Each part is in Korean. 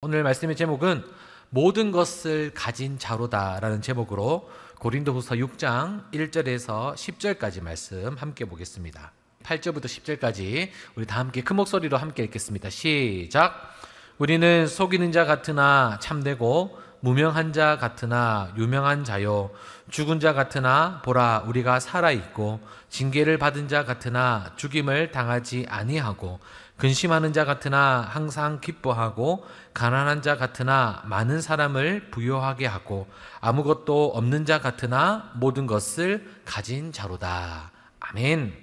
오늘 말씀의 제목은 모든 것을 가진 자로다라는 제목으로 고린도후서 6장 1절에서 10절까지 말씀 함께 보겠습니다. 8절부터 10절까지 우리 다 함께 큰 목소리로 함께 읽겠습니다. 시작. 우리는 속이는 자 같으나 참되고 무명한 자 같으나 유명한 자요, 죽은 자 같으나 보라 우리가 살아있고 징계를 받은 자 같으나 죽임을 당하지 아니하고 근심하는 자 같으나 항상 기뻐하고 가난한 자 같으나 많은 사람을 부유하게 하고 아무것도 없는 자 같으나 모든 것을 가진 자로다. 아멘.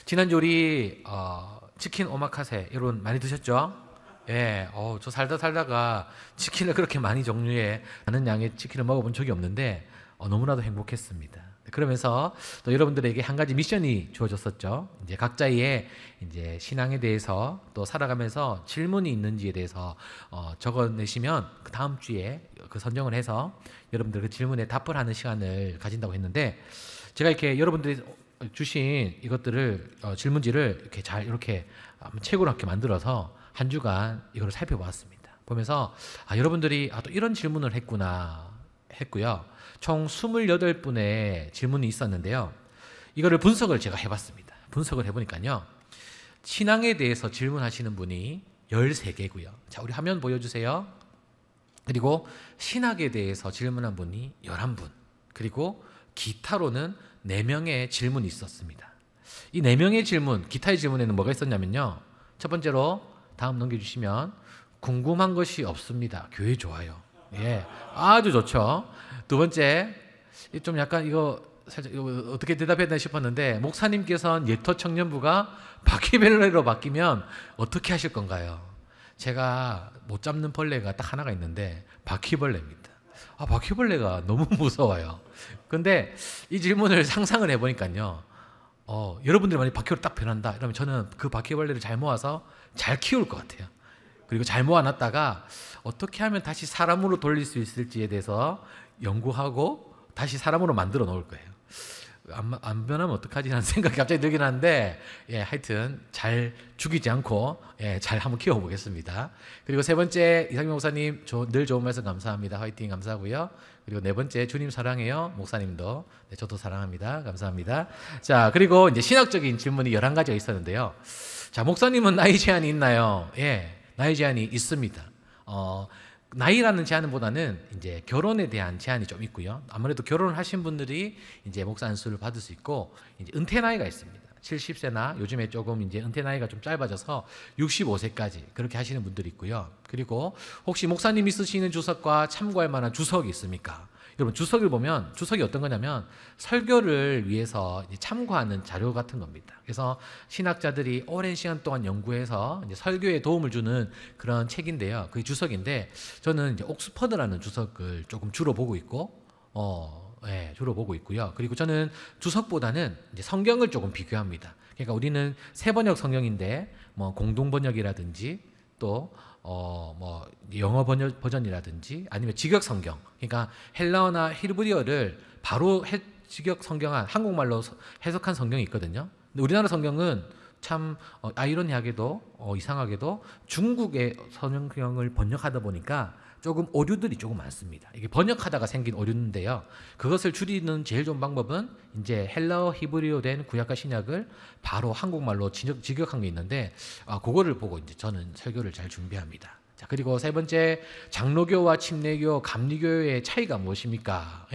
지난주 우리 치킨 오마카세 여러분 많이 드셨죠? 예, 저 살다가 치킨을 그렇게 많은 종류의 많은 양의 치킨을 먹어본 적이 없는데 너무나도 행복했습니다. 그러면서 또 여러분들에게 한 가지 미션이 주어졌었죠. 이제 각자의 이제 신앙에 대해서 또 살아가면서 질문이 있는지에 대해서 적어내시면 그 다음 주에 그 선정을 해서 여러분들 그 질문에 답을 하는 시간을 가진다고 했는데, 제가 이렇게 여러분들이 주신 이것들을 질문지를 이렇게 잘 이렇게 책으로 이렇게 만들어서 한 주간 이걸 살펴보았습니다. 보면서 여러분들이 또 이런 질문을 했구나 했고요. 총 28분의 질문이 있었는데요. 이거를 분석을 제가 해봤습니다. 분석을 해보니까요. 신앙에 대해서 질문하시는 분이 13개고요. 자, 우리 화면 보여주세요. 그리고 신학에 대해서 질문한 분이 11분. 그리고 기타로는 4명의 질문이 있었습니다. 이 4명의 질문, 기타의 질문에는 뭐가 있었냐면요. 첫 번째로 다음 넘겨주시면 궁금한 것이 없습니다. 교회 좋아요. 예, 아주 좋죠. 두 번째, 좀 약간 이거 살짝 이거 어떻게 대답해야 되나 싶었는데, 목사님께서는 예토 청년부가 바퀴벌레로 바뀌면 어떻게 하실 건가요? 제가 못 잡는 벌레가 딱 하나가 있는데 바퀴벌레입니다. 바퀴벌레가 너무 무서워요. 근데 이 질문을 상상을 해보니까요. 여러분들이 만약 바퀴벌레 딱 변한다 이러면 저는 그 바퀴벌레를 잘 모아서 잘 키울 것 같아요. 그리고 잘 모아놨다가 어떻게 하면 다시 사람으로 돌릴 수 있을지에 대해서 연구하고 다시 사람으로 만들어 놓을 거예요. 안 변하면 어떡하지 하는 생각이 갑자기 들긴 하는데, 하여튼 잘 죽이지 않고 잘 한번 키워보겠습니다. 그리고 세 번째, 이상민 목사님 늘 좋은 말씀 감사합니다. 화이팅 감사하고요. 그리고 네 번째, 주님 사랑해요. 목사님도 저도 사랑합니다. 감사합니다. 자, 그리고 이제 신학적인 질문이 11가지가 있었는데요. 자, 목사님은 나이 제한이 있나요? 나이 제한이 있습니다. 나이라는 제한보다는 이제 결혼에 대한 제한이 좀 있고요. 아무래도 결혼을 하신 분들이 이제 목사 안수를 받을 수 있고, 이제 은퇴 나이가 있습니다. 70세나 요즘에 조금 이제 은퇴 나이가 좀 짧아져서 65세까지 그렇게 하시는 분들이 있고요. 그리고 혹시 목사님이 쓰시는 주석과 참고할 만한 주석이 있습니까? 여러분, 주석을 보면 주석이 어떤 거냐면 설교를 위해서 참고하는 자료 같은 겁니다. 그래서 신학자들이 오랜 시간 동안 연구해서 이제 설교에 도움을 주는 그런 책인데요. 그게 주석인데, 저는 이제 옥스퍼드라는 주석을 조금 주로 보고 있고, 주로 보고 있고요. 그리고 저는 주석보다는 이제 성경을 조금 비교합니다. 그러니까 우리는 세번역 성경인데 뭐 공동 번역이라든지 또 영어 번역 버전이라든지 아니면 직역 성경, 그러니까 헬라어나 히브리어를 바로 직역 성경한 한국말로 해석한 성경이 있거든요. 근데 우리나라 성경은 참 아이러니하게도 이상하게도 중국의 성경을 번역하다 보니까 조금 오류들이 조금 많습니다. 이게 번역하다가 생긴 오류인데요. 그것을 줄이는 제일 좋은 방법은 이제 헬라어 히브리어 된 구약과 신약을 바로 한국말로 직역한 게 있는데, 그거를 보고 이제 저는 설교를 잘 준비합니다. 자, 그리고 세 번째, 장로교와 침례교, 감리교의 차이가 무엇입니까?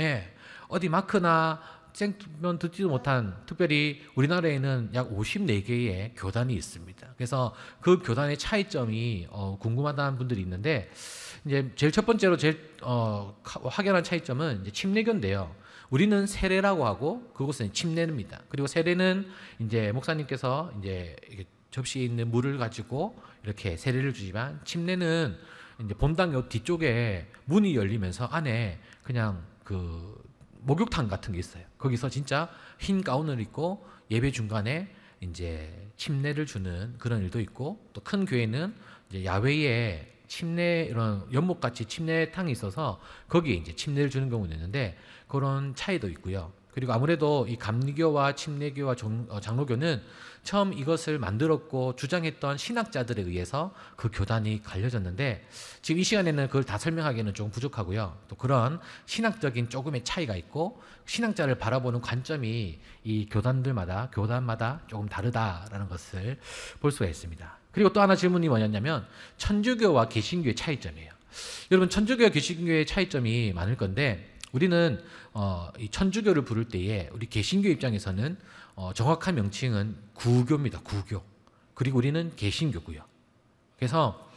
어디 마크나 생면 듣지도 못한, 특별히 우리나라에는 약 54개의 교단이 있습니다. 그래서 그 교단의 차이점이 궁금하다는 분들이 있는데, 이제 제일 첫 번째로 확연한 차이점은 이제 침례교인데요. 우리는 세례라고 하고 그곳은 침례입니다. 그리고 세례는 이제 목사님께서 이제 접시에 있는 물을 가지고 이렇게 세례를 주지만, 침례는 이제 본당 요 뒤쪽에 문이 열리면서 안에 그냥 그 목욕탕 같은 게 있어요. 거기서 진짜 흰 가운을 입고 예배 중간에 이제 침례를 주는 그런 일도 있고, 또 큰 교회는 이제 야외에 침례 이런 연못같이 침례탕이 있어서 거기에 이제 침례를 주는 경우도 있는데, 그런 차이도 있고요. 그리고 아무래도 이 감리교와 침례교와 장로교는 처음 이것을 만들었고 주장했던 신학자들에 의해서 그 교단이 갈려졌는데, 지금 이 시간에는 그걸 다 설명하기에는 조금 부족하고요. 또 그런 신학적인 조금의 차이가 있고 신학자를 바라보는 관점이 이 교단마다 조금 다르다라는 것을 볼 수가 있습니다. 그리고 또 하나 질문이 뭐였냐면 천주교와 개신교의 차이점이에요. 여러분, 천주교와 개신교의 차이점이 많을 건데, 우리는 이 천주교를 부를 때에 우리 개신교 입장에서는 정확한 명칭은 구교입니다. 구교. 그리고 우리는 개신교고요. 그래서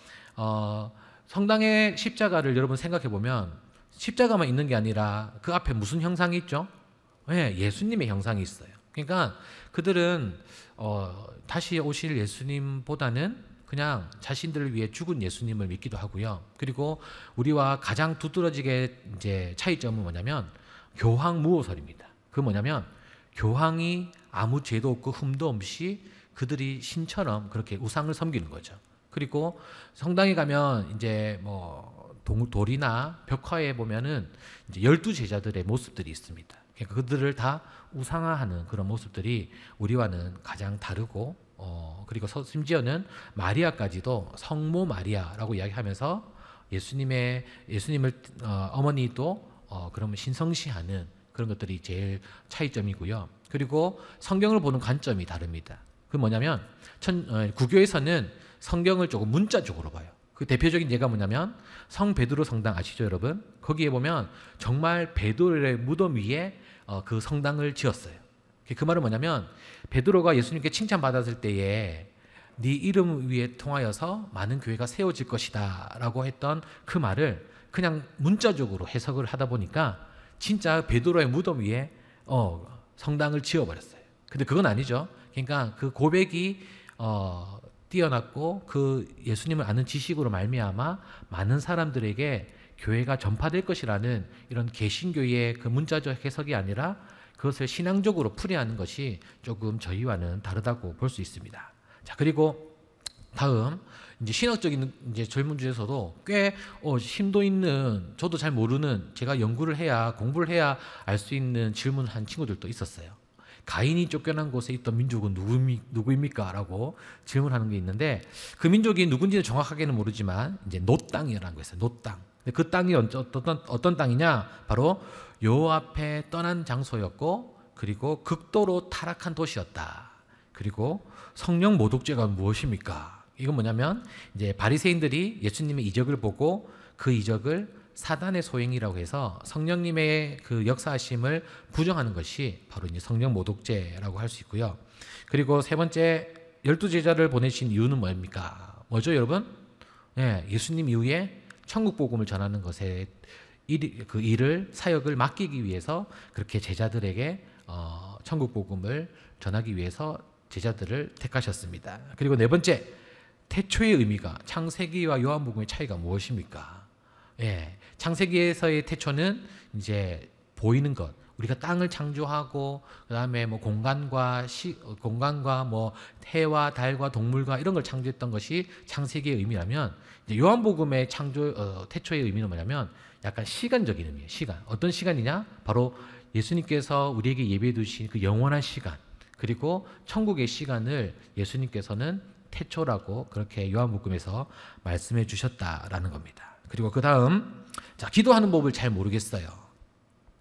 성당의 십자가를 여러분 생각해 보면 십자가만 있는 게 아니라 그 앞에 무슨 형상이 있죠? 네, 예수님의 형상이 있어요. 그러니까 그들은 다시 오실 예수님보다는 그냥 자신들을 위해 죽은 예수님을 믿기도 하고요. 그리고 우리와 가장 두드러지게 이제 차이점은 뭐냐면 교황무호설입니다. 그 뭐냐면 교황이 아무 죄도 없고 흠도 없이 그들이 신처럼 그렇게 우상을 섬기는 거죠. 그리고 성당에 가면 이제 뭐 돌이나 벽화에 보면은 이제 12제자들의 모습들이 있습니다. 그러니까 그들을 다 우상화하는 그런 모습들이 우리와는 가장 다르고, 그리고 심지어는 마리아까지도 성모 마리아라고 이야기하면서 예수님을 어머니도 그러면 신성시하는 그런 것들이 제일 차이점이고요. 그리고 성경을 보는 관점이 다릅니다. 그 뭐냐면 구교에서는 성경을 조금 문자적으로 봐요. 그 대표적인 예가 뭐냐면 성 베드로 성당 아시죠, 여러분? 거기에 보면 정말 베드로의 무덤 위에 그 성당을 지었어요. 그 말은 뭐냐면 베드로가 예수님께 칭찬받았을 때에 네 이름 위에 통하여서 많은 교회가 세워질 것이다 라고 했던 그 말을 그냥 문자적으로 해석을 하다 보니까 진짜 베드로의 무덤 위에 성당을 지어버렸어요. 근데 그건 아니죠. 그러니까 그 고백이 뛰어났고 그 예수님을 아는 지식으로 말미암아 많은 사람들에게 교회가 전파될 것이라는 이런 개신교의 그 문자적 해석이 아니라 그것을 신앙적으로 풀이하는 것이 조금 저희와는 다르다고 볼 수 있습니다. 자, 그리고 다음 이제 신학적인 이제 질문 중에서도 꽤 심도 있는, 저도 잘 모르는, 제가 연구를 해야 공부를 해야 알 수 있는 질문한 친구들도 있었어요. 가인이 쫓겨난 곳에 있던 민족은 누구입니까? 라고 질문하는 게 있는데, 그 민족이 누군지는 정확하게는 모르지만 이제 노 땅이라는 거 있어요. 노 땅. 그 땅이 어떤 땅이냐? 바로 요 앞에 떠난 장소였고, 그리고 극도로 타락한 도시였다. 그리고 성령 모독죄가 무엇입니까? 이건 뭐냐면 이제 바리새인들이 예수님의 이적을 보고 그 이적을 사단의 소행이라고 해서 성령님의 그 역사하심을 부정하는 것이 바로 이제 성령 모독죄라고 할 수 있고요. 그리고 세 번째, 12제자를 보내신 이유는 뭡니까? 뭐죠, 여러분? 네, 예수님 이후에 천국 복음을 전하는 것에 그 일을, 사역을 맡기기 위해서 그렇게 제자들에게 천국 복음을 전하기 위해서 제자들을 택하셨습니다. 그리고 네 번째, 태초의 의미가, 창세기와 요한복음의 차이가 무엇입니까? 예, 창세기에서의 태초는 이제 보이는 것, 우리가 땅을 창조하고 그다음에 뭐 공간과 뭐 해와 달과 동물과 이런 걸 창조했던 것이 창세기의 의미라면, 이제 요한복음의 태초의 의미는 뭐냐면 약간 시간적인 의미예요. 시간. 어떤 시간이냐? 바로 예수님께서 우리에게 예비해 두신 그 영원한 시간, 그리고 천국의 시간을 예수님께서는 태초라고 그렇게 요한복음에서 말씀해 주셨다라는 겁니다. 그리고 그 다음, 자, 기도하는 법을 잘 모르겠어요.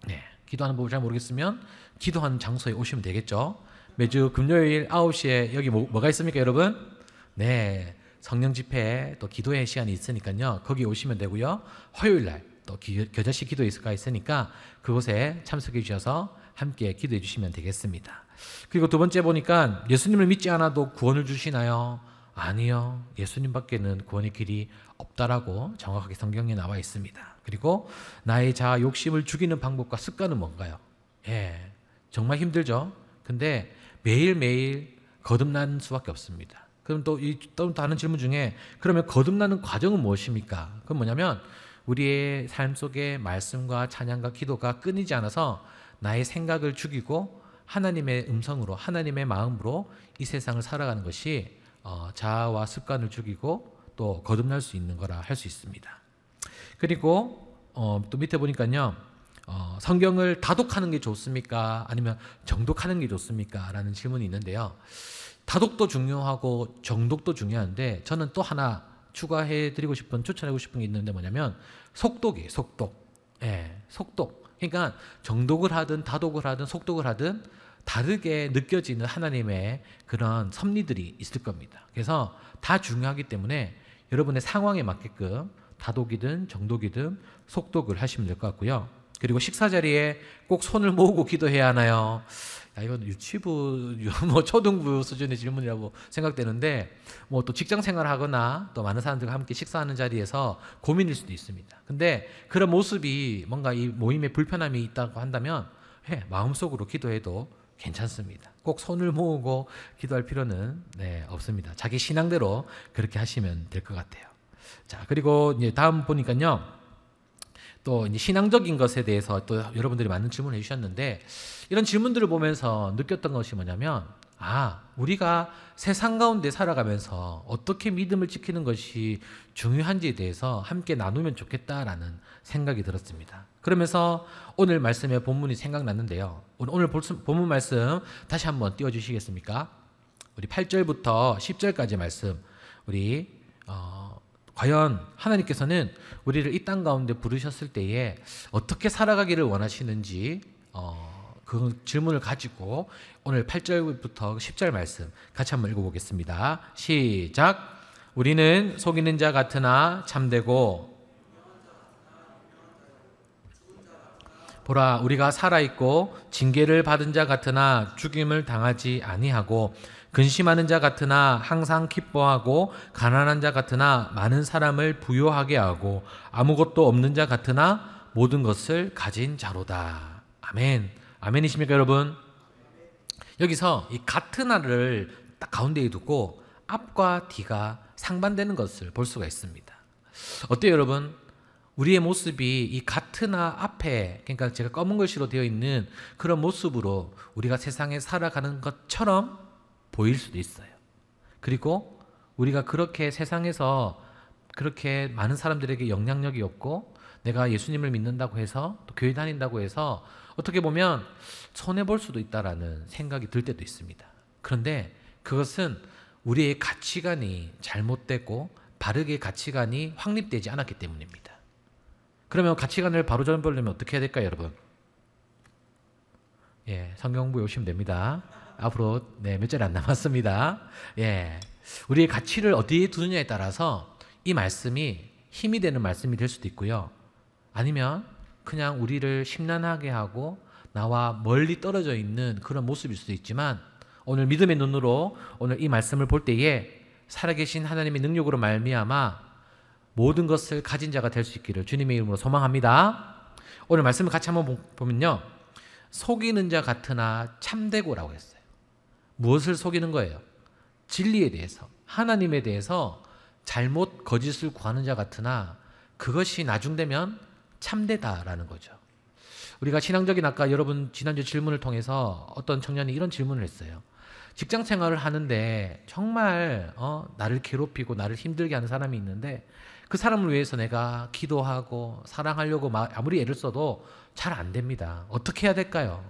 네, 기도하는 법을 잘 모르겠으면 기도하는 장소에 오시면 되겠죠. 매주 금요일 9시에 여기 뭐가 있습니까, 여러분? 네, 성령 집회 또 기도의 시간이 있으니까요. 거기 오시면 되고요. 화요일 날 또 겨자씨 기도회가 있으니까 그곳에 참석해 주셔서 함께 기도해 주시면 되겠습니다. 그리고 두 번째 보니까 예수님을 믿지 않아도 구원을 주시나요? 아니요. 예수님밖에는 구원의 길이 없다라고 정확하게 성경에 나와 있습니다. 그리고 나의 자아 욕심을 죽이는 방법과 습관은 뭔가요? 예, 정말 힘들죠. 근데 매일매일 거듭나는 수밖에 없습니다. 그럼 또 다른 질문 중에 그러면 거듭나는 과정은 무엇입니까? 그건 뭐냐면 우리의 삶 속에 말씀과 찬양과 기도가 끊이지 않아서 나의 생각을 죽이고 하나님의 음성으로, 하나님의 마음으로 이 세상을 살아가는 것이 자아와 습관을 죽이고 또 거듭날 수 있는 거라 할 수 있습니다. 그리고 또 밑에 보니까요, 성경을 다독하는 게 좋습니까? 아니면 정독하는 게 좋습니까? 라는 질문이 있는데요. 다독도 중요하고 정독도 중요한데 저는 또 하나 추천하고 싶은 게 있는데 뭐냐면 속독이에요. 속독. 예, 속독. 그러니까 정독을 하든 다독을 하든 속독을 하든 다르게 느껴지는 하나님의 그런 섭리들이 있을 겁니다. 그래서 다 중요하기 때문에 여러분의 상황에 맞게끔 다독이든 정독이든 속독을 하시면 될 것 같고요. 그리고 식사 자리에 꼭 손을 모으고 기도해야 하나요? 야, 이건 유치부, 초등부 수준의 질문이라고 생각되는데, 또 직장 생활을 하거나 또 많은 사람들과 함께 식사하는 자리에서 고민일 수도 있습니다. 근데 그런 모습이 뭔가 이 모임에 불편함이 있다고 한다면, 마음속으로 기도해도 괜찮습니다. 꼭 손을 모으고 기도할 필요는 없습니다. 자기 신앙대로 그렇게 하시면 될 것 같아요. 자, 그리고 이제 다음 보니까요. 또 이제 신앙적인 것에 대해서 또 여러분들이 많은 질문을 해주셨는데 이런 질문들을 보면서 느꼈던 것이 뭐냐면 우리가 세상 가운데 살아가면서 어떻게 믿음을 지키는 것이 중요한지에 대해서 함께 나누면 좋겠다라는 생각이 들었습니다. 그러면서 오늘 말씀의 본문이 생각났는데요. 오늘 본문 말씀 다시 한번 띄워주시겠습니까? 우리 8절부터 10절까지 말씀 우리 과연 하나님께서는 우리를 이 땅 가운데 부르셨을 때에 어떻게 살아가기를 원하시는지 그 질문을 가지고 오늘 8절부터 10절 말씀 같이 한번 읽어보겠습니다. 시작. 우리는 속이는 자 같으나 참되고 보라 우리가 살아있고 징계를 받은 자 같으나 죽임을 당하지 아니하고 근심하는 자 같으나 항상 기뻐하고 가난한 자 같으나 많은 사람을 부요하게 하고 아무것도 없는 자 같으나 모든 것을 가진 자로다. 아멘. 아멘이십니까 여러분? 여기서 이 같으나를 딱 가운데에 두고 앞과 뒤가 상반되는 것을 볼 수가 있습니다. 어때요 여러분? 우리의 모습이 이 같으나 앞에 그러니까 제가 검은 글씨로 되어 있는 그런 모습으로 우리가 세상에 살아가는 것처럼 보일 수도 있어요. 그리고 우리가 그렇게 세상에서 그렇게 많은 사람들에게 영향력이 없고 내가 예수님을 믿는다고 해서 또 교회 다닌다고 해서 어떻게 보면 손해볼 수도 있다라는 생각이 들 때도 있습니다. 그런데 그것은 우리의 가치관이 잘못되고 바르게 가치관이 확립되지 않았기 때문입니다. 그러면 가치관을 바로잡으려면 어떻게 해야 될까요 여러분? 성경 공부해 오시면 됩니다. 앞으로 몇 절 안 남았습니다. 우리의 가치를 어디에 두느냐에 따라서 이 말씀이 힘이 되는 말씀이 될 수도 있고요. 아니면 그냥 우리를 심란하게 하고 나와 멀리 떨어져 있는 그런 모습일 수도 있지만 오늘 믿음의 눈으로 오늘 이 말씀을 볼 때에 살아계신 하나님의 능력으로 말미암아 모든 것을 가진 자가 될 수 있기를 주님의 이름으로 소망합니다. 오늘 말씀을 같이 한번 보면요. 속이는 자 같으나 참되고라고 했어요. 무엇을 속이는 거예요? 진리에 대해서, 하나님에 대해서 잘못 거짓을 구하는 자 같으나 그것이 나중되면 참되다라는 거죠. 우리가 신앙적인 아까 여러분 지난주 질문을 통해서 어떤 청년이 이런 질문을 했어요. 직장 생활을 하는데 정말 나를 괴롭히고 나를 힘들게 하는 사람이 있는데 그 사람을 위해서 내가 기도하고 사랑하려고 아무리 애를 써도 잘 안 됩니다. 어떻게 해야 될까요?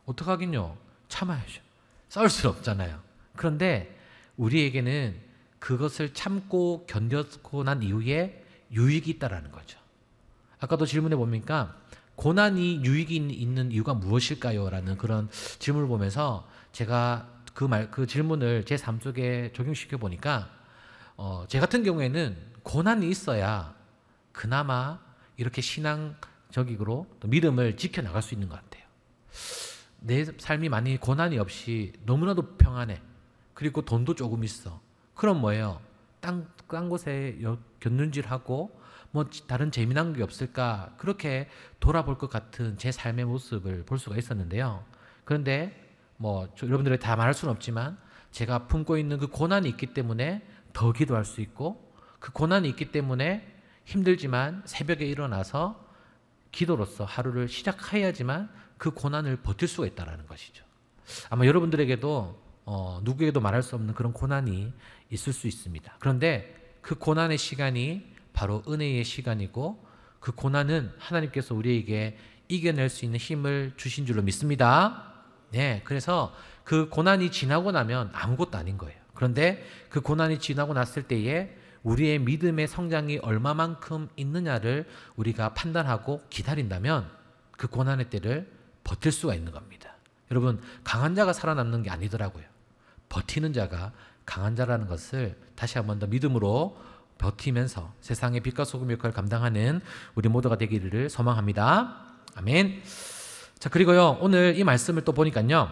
어떻게 하긴요? 참아야죠. 싸울 수는 없잖아요. 그런데 우리에게는 그것을 참고 견뎠고 난 이후에 유익이 있다라는 거죠. 아까도 질문해 보니까 고난이 유익이 있는 이유가 무엇일까요? 라는 그런 질문을 보면서 제가 그 질문을 제 삶 속에 적용시켜 보니까 제 같은 경우에는 고난이 있어야 그나마 이렇게 신앙적으로 또 믿음을 지켜나갈 수 있는 것 같아요. 내 삶이 많이 고난이 없이 너무나도 평안해. 그리고 돈도 조금 있어. 그럼 뭐예요? 딴 곳에 곁눈질하고 다른 재미난 게 없을까? 그렇게 돌아볼 것 같은 제 삶의 모습을 볼 수가 있었는데요. 그런데 여러분들이 다 말할 수는 없지만 제가 품고 있는 그 고난이 있기 때문에 더 기도할 수 있고 그 고난이 있기 때문에 힘들지만 새벽에 일어나서 기도로서 하루를 시작해야지만 그 고난을 버틸 수가 있다는 것이죠. 아마 여러분들에게도 누구에게도 말할 수 없는 그런 고난이 있을 수 있습니다. 그런데 그 고난의 시간이 바로 은혜의 시간이고 그 고난은 하나님께서 우리에게 이겨낼 수 있는 힘을 주신 줄로 믿습니다. 네, 그래서 그 고난이 지나고 나면 아무것도 아닌 거예요. 그런데 그 고난이 지나고 났을 때에 우리의 믿음의 성장이 얼마만큼 있느냐를 우리가 판단하고 기다린다면 그 고난의 때를 버틸 수가 있는 겁니다. 여러분, 강한 자가 살아남는 게 아니더라고요. 버티는 자가 강한 자라는 것을 다시 한 번 더 믿음으로 버티면서 세상의 빛과 소금 역할을 감당하는 우리 모두가 되기를 소망합니다. 아멘. 자, 그리고요, 오늘 이 말씀을 또 보니까요,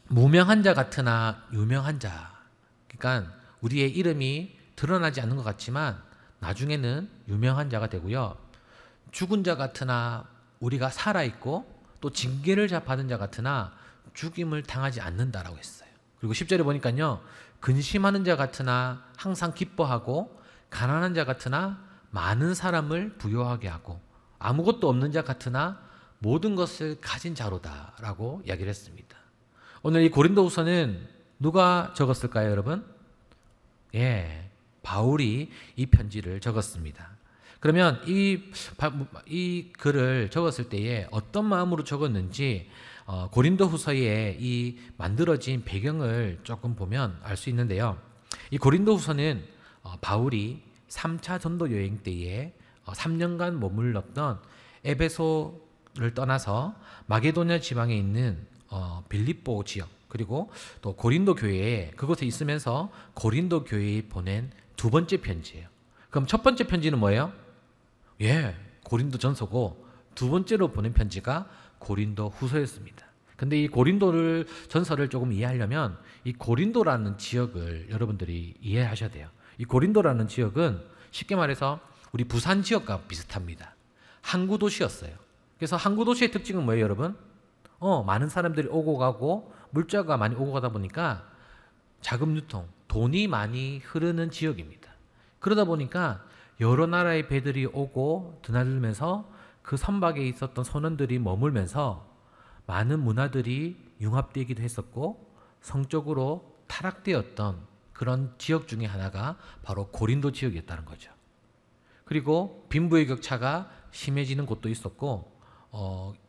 무명한 자 같으나 유명한 자. 그러니까 우리의 이름이 드러나지 않는 것 같지만 나중에는 유명한 자가 되고요. 죽은 자 같으나 우리가 살아있고 또 징계를 받은 자 같으나 죽임을 당하지 않는다라고 했어요. 그리고 10절에 보니까요, 근심하는 자 같으나 항상 기뻐하고 가난한 자 같으나 많은 사람을 부요하게 하고 아무것도 없는 자 같으나 모든 것을 가진 자로다라고 이야기를 했습니다. 오늘 이 고린도후서는 누가 적었을까요, 여러분? 예, 바울이 이 편지를 적었습니다. 그러면 이 글을 적었을 때에 어떤 마음으로 적었는지 고린도후서의 이 만들어진 배경을 조금 보면 알 수 있는데요. 이 고린도후서는 바울이 3차 전도 여행 때에 3년간 머물렀던 에베소를 떠나서 마게도냐 지방에 있는 빌립보 지역, 그리고 또 고린도 교회에 그곳에 있으면서 고린도 교회에 보낸 두 번째 편지예요. 그럼 첫 번째 편지는 뭐예요? 예, 고린도 전서고 두 번째로 보낸 편지가 고린도 후서였습니다. 근데 이 고린도를 전서를 조금 이해하려면 이 고린도라는 지역을 여러분들이 이해하셔야 돼요. 이 고린도라는 지역은 쉽게 말해서 우리 부산 지역과 비슷합니다. 항구 도시였어요. 그래서 항구 도시의 특징은 뭐예요, 여러분? 많은 사람들이 오고 가고 물자가 많이 오고 가다 보니까 자금 유통, 돈이 많이 흐르는 지역입니다. 그러다 보니까 여러 나라의 배들이 오고 드나들면서 그 선박에 있었던 선원들이 머물면서 많은 문화들이 융합되기도 했었고 성적으로 타락되었던 그런 지역 중에 하나가 바로 고린도 지역이었다는 거죠. 그리고 빈부의 격차가 심해지는 곳도 있었고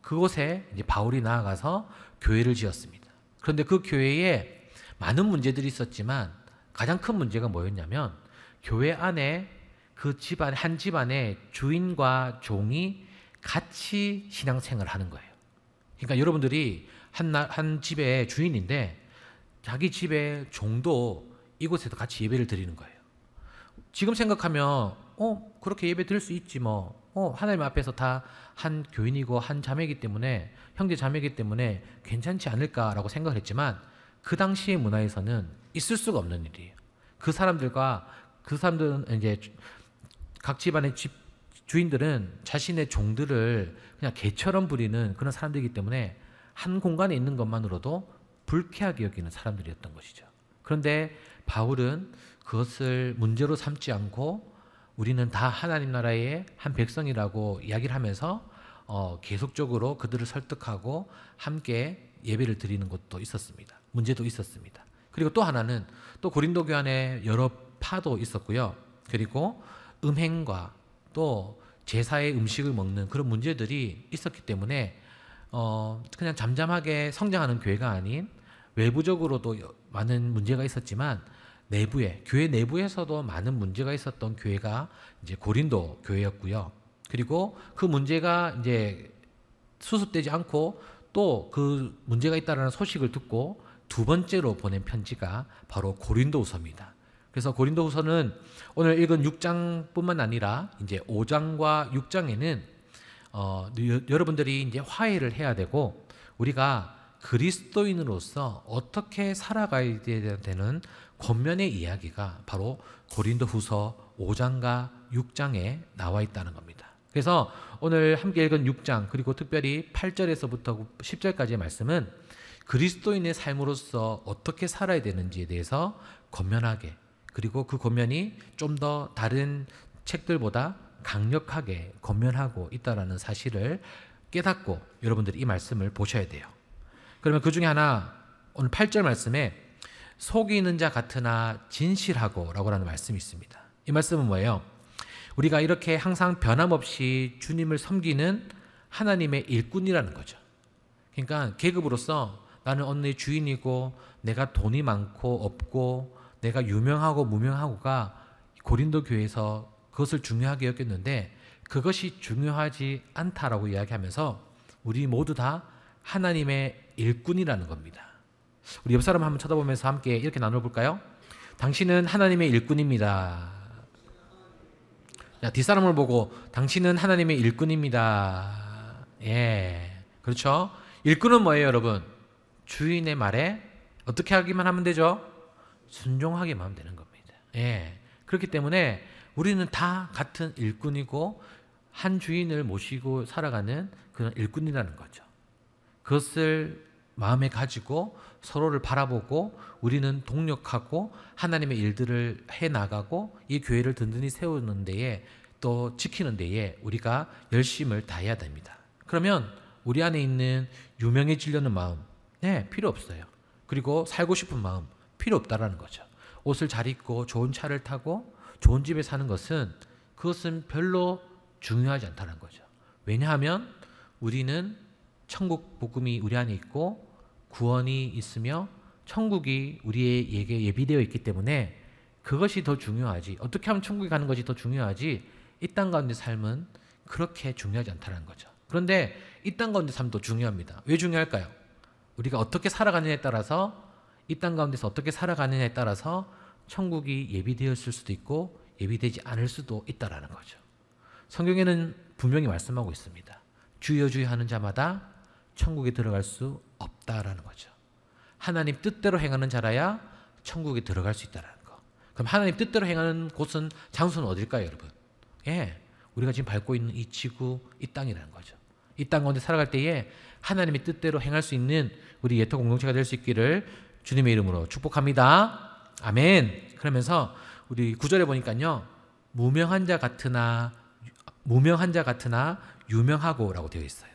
그곳에 이제 바울이 나아가서 교회를 지었습니다. 그런데 그 교회에 많은 문제들이 있었지만 가장 큰 문제가 뭐였냐면 교회 안에 그 집안 한 집안의 주인과 종이 같이 신앙생활을 하는 거예요. 그러니까 여러분들이 한 집의 주인인데 자기 집의 종도 이곳에서 같이 예배를 드리는 거예요. 지금 생각하면 그렇게 예배 드릴 수 있지 뭐. 하나님 앞에서 다 한 교인이고 한 자매이기 때문에 형제 자매이기 때문에 괜찮지 않을까라고 생각을 했지만 그 당시의 문화에서는 있을 수가 없는 일이에요. 그 사람들은 이제 각 집안의 주인들은 자신의 종들을 그냥 개처럼 부리는 그런 사람들이기 때문에 한 공간에 있는 것만으로도 불쾌하게 여기는 사람들이었던 것이죠. 그런데 바울은 그것을 문제로 삼지 않고 우리는 다 하나님 나라의 한 백성이라고 이야기를 하면서 계속적으로 그들을 설득하고 함께 예배를 드리는 것도 있었습니다. 문제도 있었습니다. 그리고 또 하나는 또 고린도 교회 안에 여러 파도 있었고요. 그리고 음행과 또 제사의 음식을 먹는 그런 문제들이 있었기 때문에 그냥 잠잠하게 성장하는 교회가 아닌 외부적으로도 많은 문제가 있었지만 교회 내부에서도 많은 문제가 있었던 교회가 이제 고린도 교회였고요. 그리고 그 문제가 이제 수습되지 않고 또 그 문제가 있다는 소식을 듣고 두 번째로 보낸 편지가 바로 고린도후서입니다. 그래서 고린도후서는 오늘 읽은 6장뿐만 아니라 이제 5장과 6장에는 여러분들이 이제 화해를 해야 되고 우리가 그리스도인으로서 어떻게 살아가야 되는 권면의 이야기가 바로 고린도후서 5장과 6장에 나와 있다는 겁니다. 그래서 오늘 함께 읽은 6장 그리고 특별히 8절에서부터 10절까지의 말씀은 그리스도인의 삶으로서 어떻게 살아야 되는지에 대해서 권면하게, 그리고 그 권면이 좀 더 다른 책들보다 강력하게 권면하고 있다는 사실을 깨닫고 여러분들이 이 말씀을 보셔야 돼요. 그러면 그 중에 하나 오늘 8절 말씀에 속이는 자 같으나 진실하고 라고 하는 말씀이 있습니다. 이 말씀은 뭐예요? 우리가 이렇게 항상 변함없이 주님을 섬기는 하나님의 일꾼이라는 거죠. 그러니까 계급으로서 나는 어느 주인이고 내가 돈이 많고 없고 내가 유명하고 무명하고가 고린도 교회에서 그것을 중요하게 여겼는데 그것이 중요하지 않다라고 이야기하면서 우리 모두 다 하나님의 일꾼이라는 겁니다. 우리 옆 사람 한번 쳐다보면서 함께 이렇게 나눠볼까요? 당신은 하나님의 일꾼입니다. 자, 뒷사람을 보고 당신은 하나님의 일꾼입니다. 예, 그렇죠? 일꾼은 뭐예요, 여러분? 주인의 말에 어떻게 하기만 하면 되죠? 순종하기만 하면 되는 겁니다. 예, 그렇기 때문에 우리는 다 같은 일꾼이고 한 주인을 모시고 살아가는 그런 일꾼이라는 거죠. 그것을 마음에 가지고 서로를 바라보고 우리는 동력하고 하나님의 일들을 해나가고 이 교회를 든든히 세우는 데에 또 지키는 데에 우리가 열심을 다해야 됩니다. 그러면 우리 안에 있는 유명해지려는 마음 필요 없어요. 그리고 살고 싶은 마음 필요 없다라는 거죠. 옷을 잘 입고 좋은 차를 타고 좋은 집에 사는 것은 그것은 별로 중요하지 않다는 거죠. 왜냐하면 우리는 천국 복음이 우리 안에 있고 구원이 있으며 천국이 우리에게 예비되어 있기 때문에 그것이 더 중요하지. 어떻게 하면 천국에 가는 것이 더 중요하지. 이 땅 가운데 삶은 그렇게 중요하지 않다는 거죠. 그런데 이 땅 가운데 삶도 중요합니다. 왜 중요할까요? 우리가 어떻게 살아가느냐에 따라서 이 땅 가운데서 어떻게 살아가느냐에 따라서 천국이 예비되었을 수도 있고 예비되지 않을 수도 있다라는 거죠. 성경에는 분명히 말씀하고 있습니다. 주여 주여 하는 자마다 천국에 들어갈 수 없다라는 거죠. 하나님 뜻대로 행하는 자라야 천국에 들어갈 수 있다라는 거. 그럼 하나님 뜻대로 행하는 곳은 장소는 어딜까요, 여러분? 예, 우리가 지금 밟고 있는 이 지구, 이 땅이라는 거죠. 이 땅 가운데 살아갈 때에 하나님의 뜻대로 행할 수 있는 우리 예토 공동체가 될 수 있기를 주님의 이름으로 축복합니다. 아멘. 그러면서 우리 9절에 보니까요. 무명한 자 같으나 유명하고라고 되어 있어요.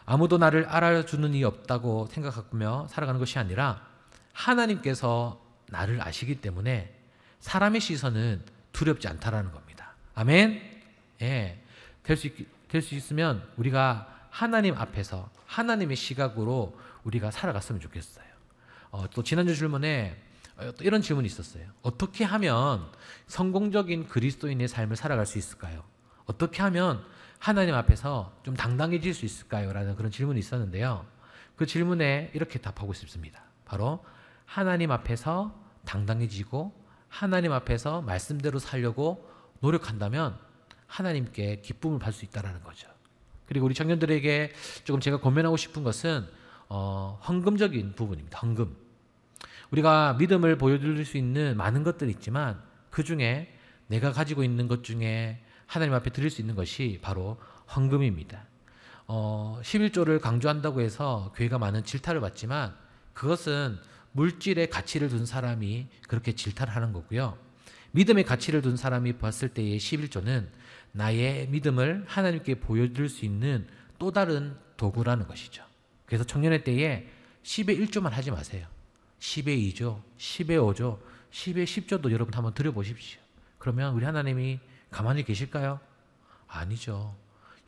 아무도 나를 알아주는 이 없다고 생각하며 살아가는 것이 아니라 하나님께서 나를 아시기 때문에 사람의 시선은 두렵지 않다라는 겁니다. 아멘. 예, 될 수 있으면 우리가 하나님 앞에서 하나님의 시각으로 우리가 살아갔으면 좋겠어요. 또 지난주 질문에 또 이런 질문이 있었어요. 어떻게 하면 성공적인 그리스도인의 삶을 살아갈 수 있을까요? 어떻게 하면 하나님 앞에서 좀 당당해질 수 있을까요? 라는 그런 질문이 있었는데요. 그 질문에 이렇게 답하고 싶습니다. 바로 하나님 앞에서 당당해지고 하나님 앞에서 말씀대로 살려고 노력한다면 하나님께 기쁨을 받을 수 있다는 거죠. 그리고 우리 청년들에게 조금 제가 권면하고 싶은 것은 헌금적인 부분입니다. 헌금. 우리가 믿음을 보여드릴 수 있는 많은 것들이 있지만 그 중에 내가 가지고 있는 것 중에 하나님 앞에 드릴 수 있는 것이 바로 헌금입니다. 11조를 강조한다고 해서 교회가 많은 질타를 받지만 그것은 물질의 가치를 둔 사람이 그렇게 질타를 하는 거고요. 믿음의 가치를 둔 사람이 봤을 때의 11조는 나의 믿음을 하나님께 보여드릴 수 있는 또 다른 도구라는 것이죠. 그래서 청년의 때에 10의 1조만 하지 마세요. 10의 2조, 10의 5조, 10의 10조도 여러분 한번 드려보십시오. 그러면 우리 하나님이 가만히 계실까요? 아니죠.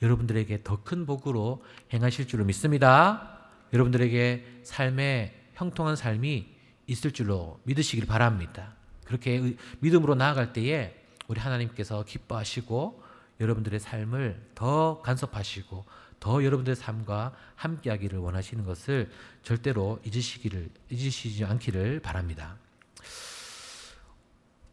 여러분들에게 더 큰 복으로 행하실 줄로 믿습니다. 여러분들에게 삶에 형통한 삶이 있을 줄로 믿으시길 바랍니다. 그렇게 믿음으로 나아갈 때에 우리 하나님께서 기뻐하시고 여러분들의 삶을 더 간섭하시고 더 여러분들의 삶과 함께하기를 원하시는 것을 절대로 잊으시지 않기를 바랍니다.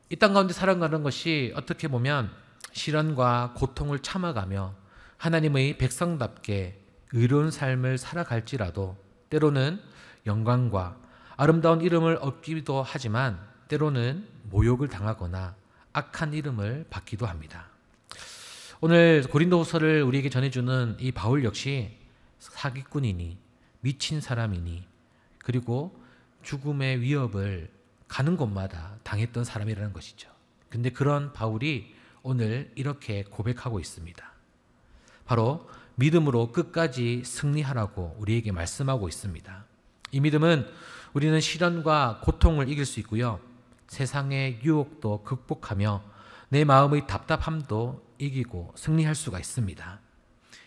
이 땅 가운데 살아가는 것이 어떻게 보면 시련과 고통을 참아가며 하나님의 백성답게 의로운 삶을 살아갈지라도 때로는 영광과 아름다운 이름을 얻기도 하지만 때로는 모욕을 당하거나 악한 이름을 받기도 합니다. 오늘 고린도후서를 우리에게 전해주는 이 바울 역시 사기꾼이니 미친 사람이니 그리고 죽음의 위협을 가는 곳마다 당했던 사람이라는 것이죠. 근데 그런 바울이 오늘 이렇게 고백하고 있습니다. 바로 믿음으로 끝까지 승리하라고 우리에게 말씀하고 있습니다. 이 믿음은 우리는 시련과 고통을 이길 수 있고요. 세상의 유혹도 극복하며 내 마음의 답답함도 이기고 승리할 수가 있습니다.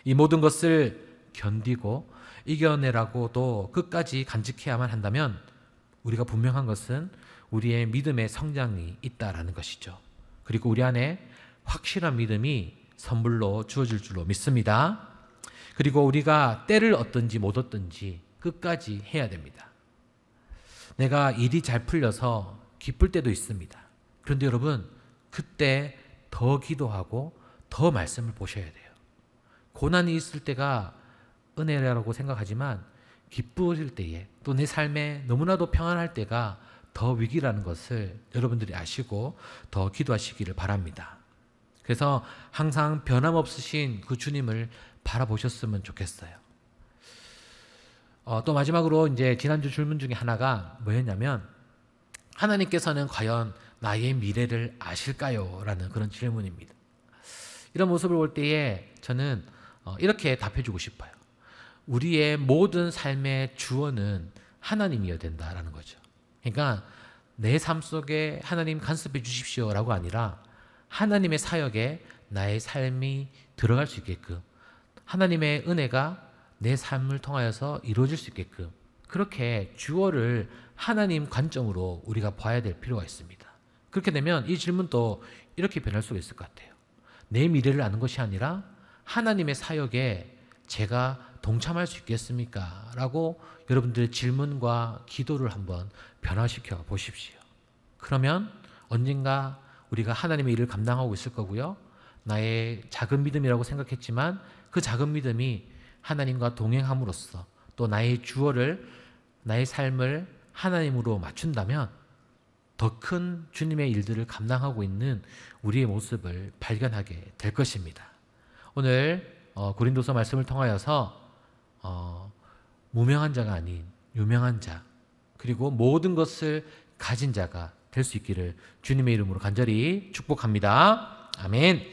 이 모든 것을 견디고 이겨내라고도 끝까지 간직해야만 한다면 우리가 분명한 것은 우리의 믿음의 성장이 있다라는 것이죠. 그리고 우리 안에 확실한 믿음이 선물로 주어질 줄로 믿습니다. 그리고 우리가 때를 얻든지 못 얻든지 끝까지 해야 됩니다. 내가 일이 잘 풀려서 기쁠 때도 있습니다. 그런데 여러분, 그때 더 기도하고 더 말씀을 보셔야 돼요. 고난이 있을 때가 은혜라고 생각하지만 기쁘실 때에 또 내 삶에 너무나도 평안할 때가 더 위기라는 것을 여러분들이 아시고 더 기도하시기를 바랍니다. 그래서 항상 변함없으신 그 주님을 바라보셨으면 좋겠어요. 또 마지막으로 이제 지난주 질문 중에 하나가 뭐였냐면, 하나님께서는 과연 나의 미래를 아실까요? 라는 그런 질문입니다. 이런 모습을 볼 때에 저는 이렇게 답해주고 싶어요. 우리의 모든 삶의 주어는 하나님이어야 된다라는 거죠. 그러니까 내 삶 속에 하나님 간섭해 주십시오라고 아니라 하나님의 사역에 나의 삶이 들어갈 수 있게끔, 하나님의 은혜가 내 삶을 통하여서 이루어질 수 있게끔 그렇게 주어를 하나님 관점으로 우리가 봐야 될 필요가 있습니다. 그렇게 되면 이 질문도 이렇게 변할 수가 있을 것 같아요. 내 미래를 아는 것이 아니라 하나님의 사역에 제가 동참할 수 있겠습니까? 라고 여러분들의 질문과 기도를 한번 변화시켜 보십시오. 그러면 언젠가 우리가 하나님의 일을 감당하고 있을 거고요. 나의 작은 믿음이라고 생각했지만 그 작은 믿음이 하나님과 동행함으로써 또 나의 주어를, 나의 삶을 하나님으로 맞춘다면 더 큰 주님의 일들을 감당하고 있는 우리의 모습을 발견하게 될 것입니다. 오늘 고린도서 말씀을 통하여서 무명한 자가 아닌 유명한 자, 그리고 모든 것을 가진 자가 될 수 있기를 주님의 이름으로 간절히 축복합니다. 아멘.